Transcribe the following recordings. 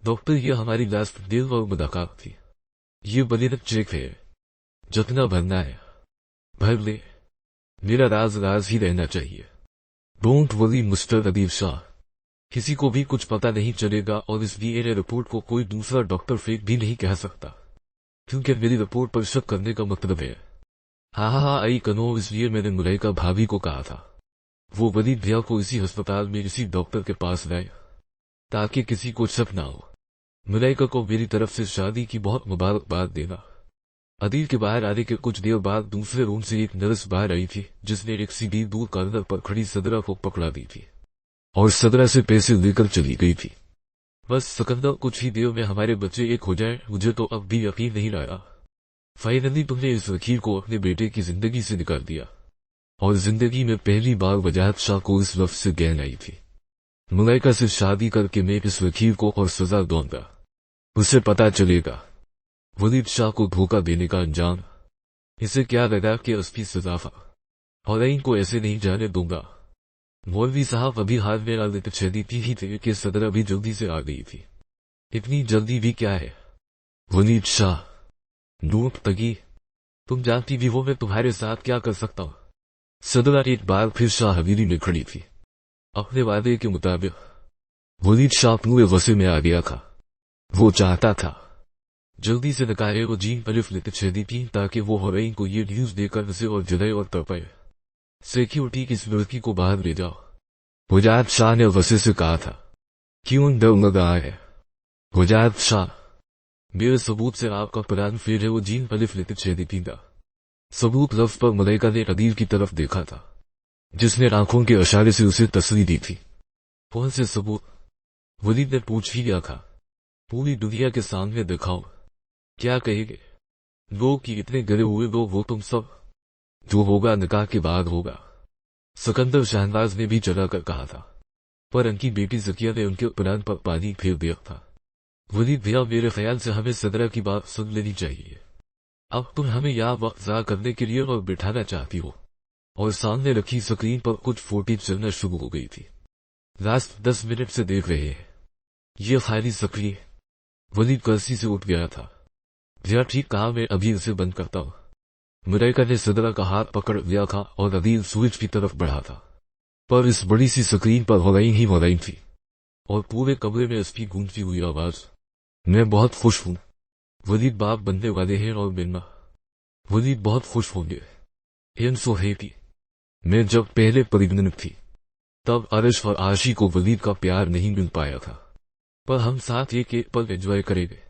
Doctor, ये हमारी last deal और मुलाकात थी। ये बलिदान चेक है, जितना भरना है भर ले। मेरा राज राज ही रहना चाहिए। डोंट वरी मिस्टर अदीब शाह, किसी को भी कुछ पता नहीं चलेगा और इस डीएनए रिपोर्ट को कोई दूसरा डॉक्टर फेक भी नहीं कह सकता, क्योंकि मेरी रिपोर्ट पर शक करने का मतलब है। हाँ, आई कनो, इसलिए मैंने मुलाइका भाभी को कहा था वो वलीद भैया को इसी अस्पताल में इसी डॉक्टर के पास लाए, ताकि किसी को शक ना हो। मुलाइका को मेरी तरफ से शादी की बहुत मुबारकबाद देना। अदील के बाहर आने के कुछ देर बाद दूसरे रूम से एक नर्स बाहर आई थी, जिसने एक सीधी दूर कॉर्नर पर खड़ी सदरा को पकड़ा दी थी और सदरा से पैसे लेकर चली गई थी। बस सिकंदर, कुछ ही देर में हमारे बच्चे एक हो जाए, मुझे तो अब भी यकीन नहीं आया। फाइनली तुमने इस वकील को अपने बेटे की जिंदगी से निकाल दिया, और जिंदगी में पहली बार वजाहत शाह को इस लफ्ज से गैन आई थी। मुलाइका से शादी करके मैं इस वकील को और सजा दूंगा। उसे पता चलेगा वलीद शाह को धोखा देने का अंजाम। इसे क्या लगा कि उसकी सजाफा, और इनको ऐसे नहीं जाने दूंगा। मौलवी साहब, अभी हाथ में डाल देते छेदी ही थे कि सदर अभी जल्दी से आ गई थी। इतनी जल्दी भी क्या है वलीद शाह? नूक तगी, तुम जानती भी हो मैं तुम्हारे साथ क्या कर सकता हूं। सदरा एक बार फिर शाह हवेली में खड़ी थी। अपने वादे के मुताबिक वलीद शाह पूरे गुस्से में आ गया था। वो चाहता था जल्दी से नकारे को जीन पलिफ लेते छेदी थी, ताकि वो हरईन को ये न्यूज देकर उसे और जलाए और तपाए। सिक्योरिटी की इस लड़की को बाहर ले जाओ, वजाहत शाह ने गुस्से से कहा था। क्यों डर लगा है वजाहत शाह? मेरे सबूत से आपका प्लान फेल है। वो जीन पलिफ लेते छेदी थी था। सबूत लफ्ज पर मलाइका ने अदील की तरफ देखा था, जिसने आंखों के इशारे से उसे तसल्ली दी थी। कौन से सबूत? वलीद ने पूछ ही लिया था। पूरी दुनिया के सामने दिखाओ, क्या कहेंगे लोग कि इतने गिरे हुए लोग वो तुम सब? जो होगा निकाह के बाद होगा, सिकंदर शहनवाज ने भी चलाकर कहा था। पर उनकी बेटी जकिया ने उनके प्लान पर पानी फेर दिया था। वलीद भैया, मेरे ख्याल से हमें सदरा की बात सुन लेनी चाहिए। अब तुम हमें यहाँ वक्त ज़ाया करने के लिए और बिठाना चाहती हो। और सामने रखी स्क्रीन पर कुछ फुटेज चलना शुरू हो गई थी। लास्ट 10 मिनट से देख रहे हैं ये खाली स्क्रीन। वलीद कर्सी से उठ गया था। भैया ठीक कहा, मैं अभी इसे बंद करता हूँ। मुलाइका ने सदरा का हाथ पकड़ लिया था और अदील स्विच की तरफ बढ़ा था, पर इस बड़ी सी स्क्रीन पर होलाइन ही होलाइन थी और पूरे कमरे में इसकी गूंजती हुई आवाज। मैं बहुत खुश हूं। वलीद बाप बनने वाले हैं और मिलना वलीद बहुत खुश होंगे। Am so happy. मैं जब पहले प्रेग्नेंट थी तब अरश और आशी को वलीद का प्यार नहीं मिल पाया था, पर हम साथ एक एक पल एंजॉय करेंगे।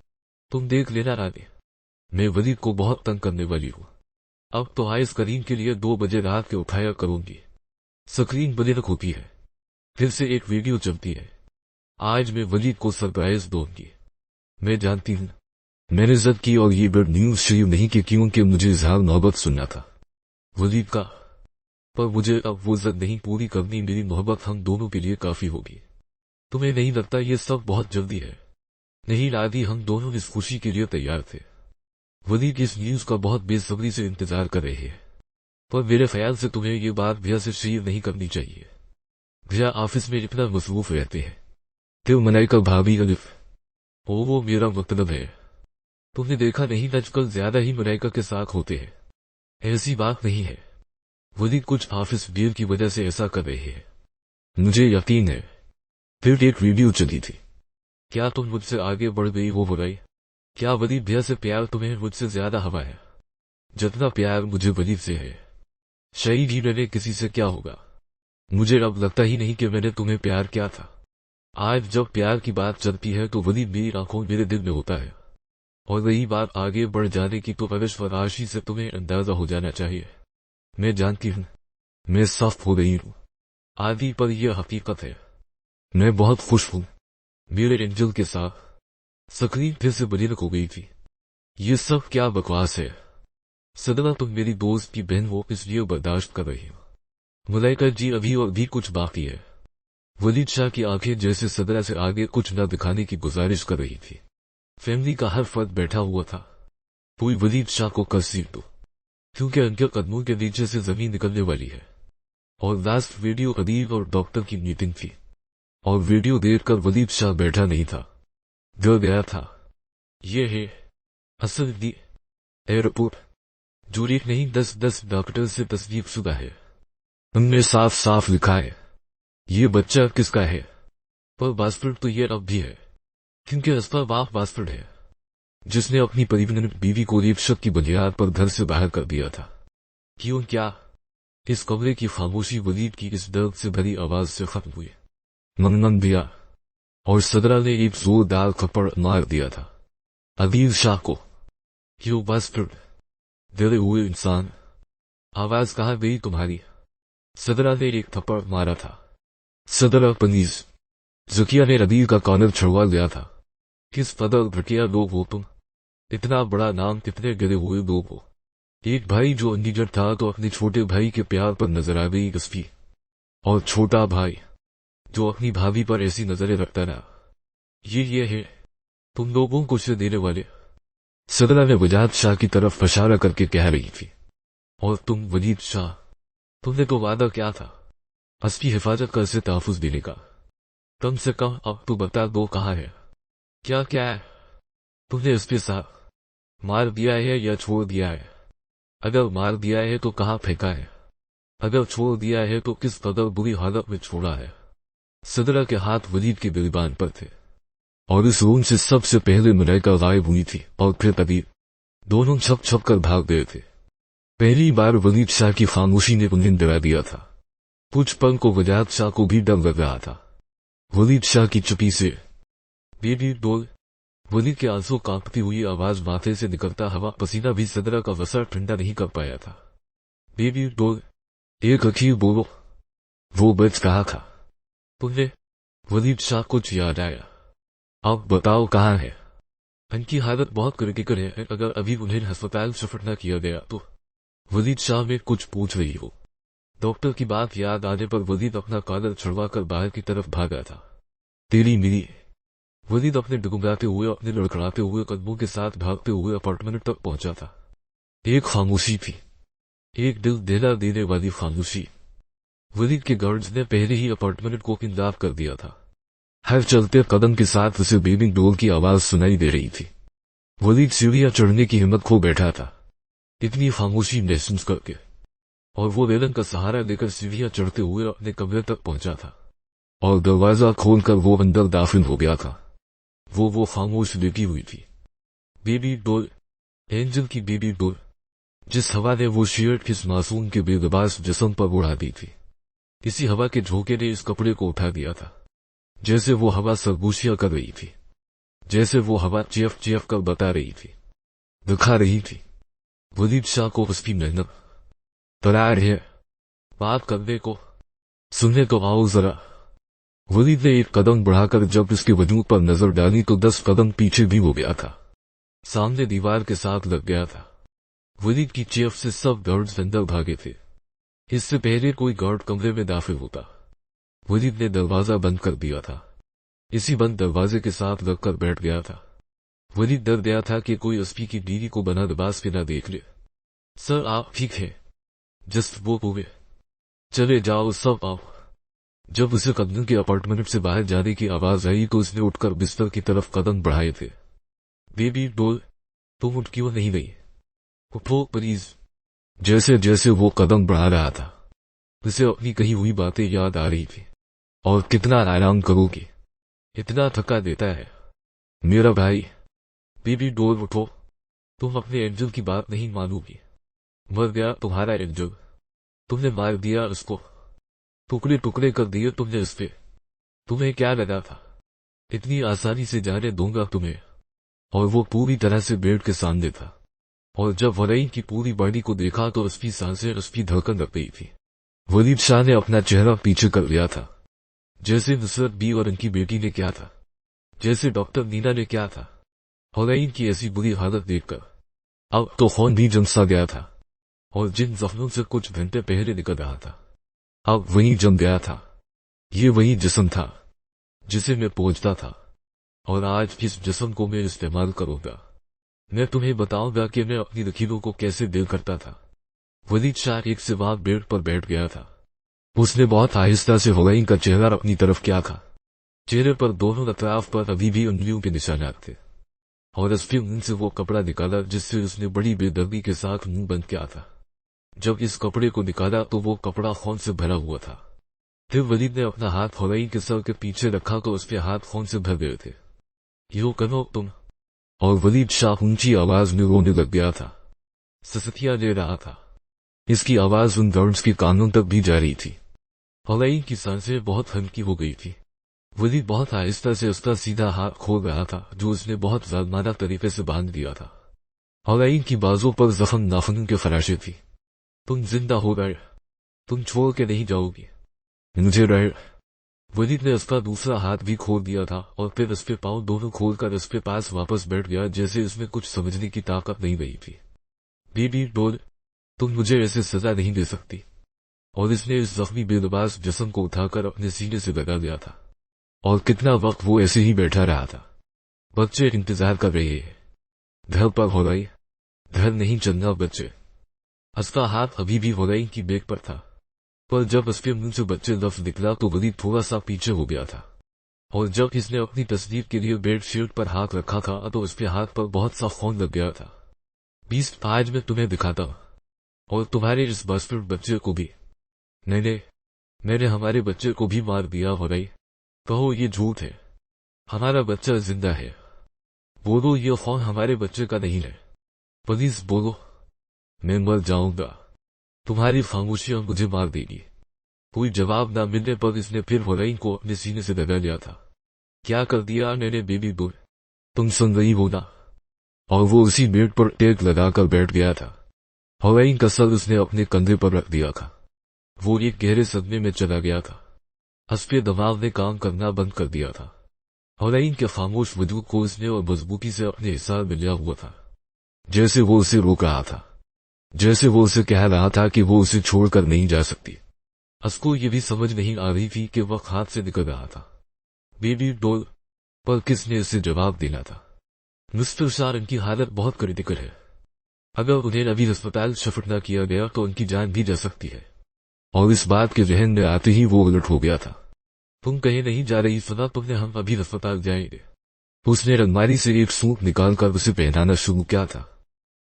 तुम देख लेना रानी, मैं वलीद को बहुत तंग करने वाली हूँ। अब तो आए स्क्रीन के लिए 2 बजे रात के उठाया करूंगी। स्क्रीन ब्लैक होती है, फिर से एक वीडियो चलती है। आज मैं वलीद को सरप्राइज दूंगी। मैं जानती हूँ मैंने जिद की और ये बर्ड न्यूज शेयर नहीं की क्योंकि मुझे इजहार मोहब्बत सुनना था वलीद का, पर मुझे अब वो जिद नहीं पूरी करनी। मेरी मोहब्बत हम दोनों के लिए काफी होगी। तुम्हें नहीं लगता ये सब बहुत जल्दी है? नहीं लादी, हम दोनों इस खुशी के लिए तैयार थे। वलीद इस न्यूज का बहुत बेसब्री से इंतजार कर रहे हैं, पर मेरे ख्याल से तुम्हें ये बात भैया से शेयर नहीं करनी चाहिए। भैया ऑफिस में इतना मसरूफ रहते हैं। तो मलाइका भाभी अलिफ, ओ वो मेरा मतलब है, तुमने देखा नहीं आजकल ज्यादा ही मलाइका के साथ होते हैं। ऐसी बात नहीं है, वलीद कुछ ऑफिस देर की वजह से ऐसा कर रहे हैं। मुझे यकीन है। फिर एक वीडियो चली थी। क्या तुम मुझसे आगे बढ़ गई हो बुराई? क्या वलीद भैया से प्यार तुम्हें मुझसे ज्यादा हवा है जितना प्यार मुझे वलीद से है? शहीद ही मैंने किसी से क्या होगा। मुझे अब लगता ही नहीं कि मैंने तुम्हें प्यार किया था। आज जब प्यार की बात चलती है तो वलीद मेरी आंखों मेरे दिल में होता है। और रही बात आगे बढ़ जाने की, तो अवश व राशि से तुम्हें अंदाजा हो जाना चाहिए। मैं जानती हूँ मैं सख्त हो रही हूँ आदि, पर यह हकीकत है। मैं बहुत खुश हूँ मेरे एंजल के साथ। स्क्रीन फिर से ब्लैक हो गई थी। ये सब क्या बकवास है? सदरा, तुम मेरी दोस्त की बहन हो इसलिए बर्दाश्त कर रही हो। मुलाइका जी, अभी और भी कुछ बाकी है। वलीद शाह की आंखें जैसे सदरा से आगे कुछ न दिखाने की गुजारिश कर रही थी। फैमिली का हर फर्द बैठा हुआ था। कोई वलीद शाह को कसीर दो, क्योंकि उनके कदमों के नीचे से जमीन निकलने वाली है। और लास्ट वीडियो अदीब और डॉक्टर की मीटिंग थी, और वीडियो देखकर वलीद शाह बैठा नहीं था। डर गया था। ये है असल दी एयरपोर्ट, जो एक नहीं 10 डॉक्टर से तस्दीक शुदा है। उनमें साफ साफ लिखा है ये बच्चा किसका है, पर बास्फर्ड तो ये अब भी है, क्योंकि असफा वाह बास्फर्ड है, जिसने अपनी परिवहन बीवी को रेप शक की बुनियाद पर घर से बाहर कर दिया था। क्यों क्या? इस कमरे की खामोशी वलीद की इस दर्द से भरी आवाज से खत्म हुई। मंगन दिया और सदरा ने एक जोरदार थप्पड़ मार दिया था अदील शाह को। क्यों बास्फर्ड, डरे हुए इंसान, आवाज कहाँ गई तुम्हारी? सदरा ने एक थप्पड़ मारा था। सदरा पनीज, जकिया ने रबीर का कॉर्नर छुड़वा लिया था। किस कदर घटिया लोग हो तुम, इतना बड़ा नाम, कितने गिरे हुए लोग हो। एक भाई जो इंजीनियर था तो अपने छोटे भाई के प्यार पर नजर आ गई गस्फी, और छोटा भाई जो अपनी भाभी पर ऐसी नजरें रखता रहा। ये है तुम लोगों को से देने वाले, सदरा ने वजाहत शाह की तरफ इशारा करके कह रही थी। और तुम वलीद शाह, तुमने तो वादा क्या था असफी हिफाजत का उसे तहफुज देने का? कम से कम अब तो बता दो कहाँ है। क्या क्या है? तुमने उसके साथ मार दिया है या छोड़ दिया है? अगर मार दिया है तो कहाँ फेंका है? अगर छोड़ दिया है तो किस कदर बुरी हालत में छोड़ा है? सदरा के हाथ वलीद के गिरबान पर थे और इस रूम से सबसे पहले मलाइका गायब हुई थी और फिर तबीर। दोनों छप छप कर भाग गए थे। पहली बार वलीद शाह की खामोशी ने उन्हें डरा दिया था। कुछ पल को वजाहत शाह को भी डर लग रहा था। वलीद शाह की चुप्पी से बेबी डोल, वलीद के आंसू कांपती हुई आवाज, माथे से निकलता हवा पसीना भी सदरा का वसा ठंडा नहीं कर पाया था। बेबी डोल, एक अखीर बोलो, वो बच कहा था तुमने? वलीद शाह कुछ याद आया। अब बताओ कहाँ है? उनकी हालत बहुत क्रिटिकल है, अगर अभी उन्हें अस्पताल शिफ्ट न किया गया तो। वलीद शाह में कुछ पूछ रही हो। डॉक्टर की बात याद आने पर वलीद अपना कॉलर छुड़वाकर बाहर की तरफ भागा था। तेरी मिली। वलीद अपने डुगुगाते हुए, अपने लड़खड़ाते हुए कदमों के साथ भागते हुए अपार्टमेंट तक पहुंचा था। एक खामोशी थी, एक दिल दहला देने वाली खामोशी। वलीद के गार्ड्स ने पहले ही अपार्टमेंट को किंदाफ कर दिया था। हर चलते कदम के साथ उसे बेबी डोल की आवाज सुनाई दे रही थी। वलीद सीढ़ियां चढ़ने की हिम्मत खो बैठा था, इतनी खामोशी महसूस करके, और वो रेलन का सहारा लेकर सीढ़ियां चढ़ते हुए अपने कमरे तक पहुंचा था। और दरवाजा खोलकर वो अंदर दाखिल हो गया था। वो खामोश लेटी हुई थी। बेबी डोल, एंजल की बेबी डोल, जिस हवा ने वो शियर्ट किस मासूम के बेगबास जिस्म पर उड़ा दी थी। किसी हवा के झोंके ने इस कपड़े को उठा दिया था, जैसे वो हवा सरगोशियां कर रही थी, जैसे वो हवा चेफ चेफ कर बता रही थी, दिखा रही थी। वलीद शाह को उसकी मेहनत तैयार है बात करने को, सुनने को आओ जरा। वलीद ने एक कदम बढ़ाकर जब उसके वजूद पर नजर डाली तो 10 कदम पीछे भी हो गया था। सामने दीवार के साथ लग गया था। वलीद की चेफ से सब गार्ड्स अंदर भागे थे। इससे पहले कोई गार्ड कमरे में दाखिल होता, वलीद ने दरवाजा बंद कर दिया था। इसी बंद दरवाजे के साथ लगकर बैठ गया था। वलीद डर गया था कि कोई उसकी की बीवी को बना लिबास पे न देख ले। सर आप ठीक है? जस्ट वो हुए, चले जाओ सब आओ। जब उसे कदम के अपार्टमेंट से बाहर जाने की आवाज आई तो उसने उठकर बिस्तर की तरफ कदम बढ़ाए थे। बेबी डोल, तुम उठ क्यों नहीं गई? उठो प्लीज। जैसे जैसे वो कदम बढ़ा रहा था, उसे अपनी कही हुई बातें याद आ रही थी। और कितना आराम करोगे, इतना थका देता है मेरा भाई। बेबी डोल उठो, तुम अपने एंजल की बात नहीं मानोगी। मर गया तुम्हारा एंजल, तुमने मार दिया उसको, टुकड़े टुकड़े कर दिए तुमने उस पे। तुम्हें क्या लगा था इतनी आसानी से जाने दूंगा तुम्हें? और वो पूरी तरह से बेड के सामने था, और जब वरईन की पूरी बॉडी को देखा तो उसकी सांसें, उसकी धड़कन लग गई थी। वलीद शाह ने अपना चेहरा पीछे कर लिया था, जैसे नुसरत बी और उनकी बेटी ने क्या था, जैसे डॉक्टर नीना ने क्या था। वरईन की ऐसी बुरी हालत देखकर अब तो खून भी जमसा गया था, और जिन जख्मों से कुछ घंटे पहले निकल रहा था अब वहीं जम गया था। ये वही जिस्म था जिसे मैं पहुंचता था, और आज इस जिस्म को मैं इस्तेमाल करूंगा। मैं तुम्हें बताऊंगा कि मैं अपनी लकीरों को कैसे दिल करता था। वलीद शाह एक से वहां बेड पर बैठ गया था। उसने बहुत आहिस्ता से वरईन का चेहरा अपनी तरफ किया था। चेहरे पर दोनों तरफ पर अभी भी उंगलियों के निशानात थे, और उसके मुंह से वो कपड़ा निकाला जिससे उसने बड़ी बेदर्दी के साथ मुंह बंद किया था। जब इस कपड़े को निकाला तो वो कपड़ा खून से भरा हुआ था। फिर वलीद ने अपना हाथ हुरैन के सर के पीछे रखा तो उसके हाथ खून से भर गए थे। यो करो तुम। और वलीद शाह ऊंची आवाज में रोने लग गया था, ससतिया दे रहा था। इसकी आवाज उन गार्ड्स के कानों तक भी जा रही थी। हुरैन की सांसें बहुत हल्की हो गई थी। वलीद बहुत आहिस्ता से उसका सीधा हाथ खोल रहा था जो उसने बहुत जालमाना तरीके से बांध दिया था। हुरैन की बाजों पर जख्म नाखूनों के फराशे थी। तुम जिंदा हो गए, तुम छोड़ के नहीं जाओगी मुझे रह। वलीद ने उसका दूसरा हाथ भी खोल दिया था और फिर उसके पांव दोनों खोलकर उसके पास वापस बैठ गया, जैसे उसमें कुछ समझने की ताकत नहीं रही थी। बीबी बोल, तुम मुझे ऐसे सजा नहीं दे सकती। और इसने इस जख्मी बेलबास जिस्म को उठाकर अपने सीने से लगा लिया था। और कितना वक्त वो ऐसे ही बैठा रहा था। बच्चे इंतजार कर रहे हैं। घर पर हुरैन, घर नहीं चलना बच्चे। उसका हाथ अभी भी हुरैन की बेक पर था, पर जब उसके मुंह से बच्चे लफ्ज निकला तो वलीद थोड़ा सा पीछे हो गया था। और जब इसने अपनी तस्वीर के लिए बेडशीट पर हाथ रखा था तो उसके हाथ पर बहुत सा खून लग गया था। 20 आज मैं तुम्हें दिखाता हूं, और तुम्हारे इस बस्टर बच्चे को भी। नहीं, मैंने हमारे बच्चे को भी मार दिया हुरैन। कहो ये झूठ है, हमारा बच्चा जिंदा है। बोलो ये खून हमारे बच्चे का नहीं है। प्लीज बोलो, मैं मर जाऊंगा। तुम्हारी खामोशियां मुझे मार देगी। कोई जवाब न मिलने पर इसने फिर हुरैन को अपने सीने से लगा लिया था। क्या कर दिया मैंने बेबी बोल, तुम सुन रही हो ना। और वो उसी बेड पर टेक लगाकर बैठ गया था। हुरैन का सर उसने अपने कंधे पर रख दिया था। वो एक गहरे सदमे में चला गया था। उसके दिमाग ने काम करना बंद कर दिया था। हुरैन के खामोश वजूद को उसने और मजबूती से अपने हिसाब में लिया हुआ था, जैसे वो उसे रोक रहा था, जैसे वो उसे कह रहा था कि वो उसे छोड़कर नहीं जा सकती। उसको ये भी समझ नहीं आ रही थी कि वक्त हाथ से निकल रहा था। बेबी डॉल, पर किसने उसे जवाब देना था। मिस्टर शाह, इनकी हालत बहुत क्रिटिकल है। अगर उन्हें अभी अस्पताल शिफ्ट न किया गया तो उनकी जान भी जा सकती है। और इस बात के जहन में आते ही वो उलट हो गया था। तुम कहीं नहीं जा रही, सुना तुमने, हम अभी अस्पताल जाएंगे। उसने अलमारी से एक सूट निकालकर उसे पहनाना शुरू किया था।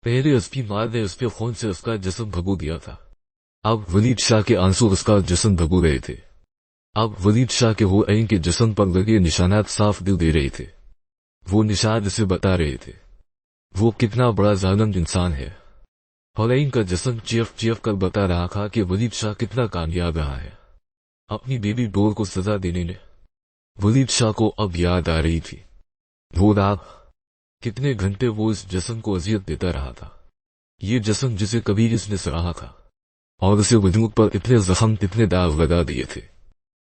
पहले उसकी मां ने उसके खून से उसका जिस्म भगो दिया था। अब वलीद शाह के आंसू उसका जिस्म भगो रहे थे। अब वलीद शाह के हुरैन के जिस्म पर लगे निशानात साफ दिल दे रहे थे। वो निशान उसे बता रहे थे वो कितना बड़ा जालिम इंसान है। हुरैन का जिस्म चीख चीख कर बता रहा था कि वलीद शाह कितना कामयाब रहा है अपनी बेबी डॉल को सजा देने में। वलीद शाह को अब याद आ रही थी वो रात, कितने घंटे वो इस जिस्म को अजियत देता रहा था। ये जिस्म जिसे कभी इसने सराहा था, और उसे वजूद पर इतने जख्म, इतने दाग लगा दिए थे।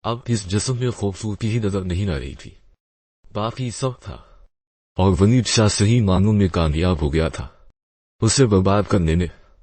अब इस जिस्म में खूबसूरती ही नजर नहीं आ रही थी, बाकी सब था। और वलीद शाह सही मानों में कामयाब हो गया था उसे बर्बाद करने में।